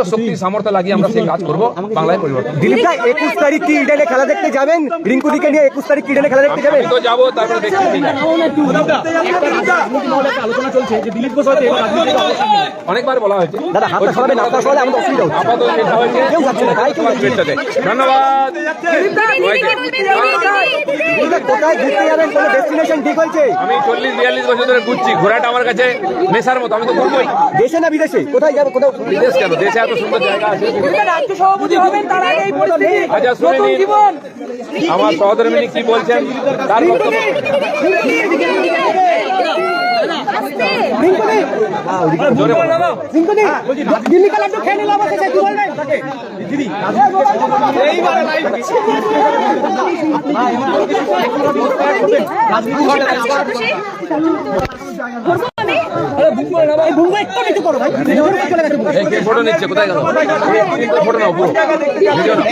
পুরো শক্তি সামর্থ্য লাগিয়ে আমরা সেই কাজ করবো, বাংলায় পরিবর্তন। দিলীপ দা 21 তারিখ কি ইডেনে খেলা দেখতে যাবেন? রিঙ্কু দিকে নিয়ে 21 তারিখ কি ইডেনে খেলা দেখতে যাবেন? আমি তো যাবো, তারপরে দেখছি ঠিক আছে। আলোচনা চলছে যে দিলীপ ঘোষ হয়তো অনেকবার বলা হয়েছে দাদা হাতটা সরাবেন, আপনার সরালে আমাদের অসুবিধা হচ্ছে। আপাতত চেষ্টা হয়েছে। কেউ যাচ্ছে না, তাই কেউ যাচ্ছে না। ধন্যবাদ। দিলীপ দা কোথায় ঘুরতে যাবেন? কোনো ডেস্টিনেশন ঠিক হয়েছে? আমি 40-42 বছর ধরে ঘুরছি, ঘোরাটা আমার কাছে নেশার মতো, আমি তো ঘুরবোই। দেশে না বিদেশে? কোথায় যাবে? কোথাও বিদেশ কেন, দেশে এত সুন্দর জায়গা আছে। রাজ্য সভাপতি হবেন, তার আগে এই পরিস্থিতি আচ্ছা শুনে নিন আমার সহধর্মিনী কি বলছেন তার বক্তব্য। জোরে বলো। দিল্লি খেলা তো খেয়ে নিলাম, কি বলবেন? এই কে ফটো নিচ্ছে, কোথায় গেল? ফটো নাও পুরো। ভিডিও নাও।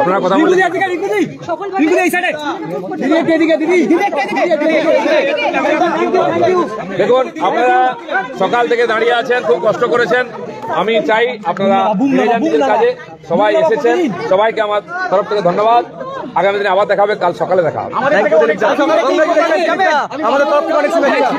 আপনারা কথা বলুন। দেখুন আপনারা সকাল থেকে দাঁড়িয়ে আছেন, খুব কষ্ট করেছেন। আমি চাই আপনারা ফিরে যান নিজের কাজে। সবাই এসেছেন, সবাইকে আমার তরফ থেকে ধন্যবাদ। আগামী দিনে আবার দেখা হবে, কাল সকালে দেখা হবে। আমাদের তরফ থেকে অনেক শুভেচ্ছা।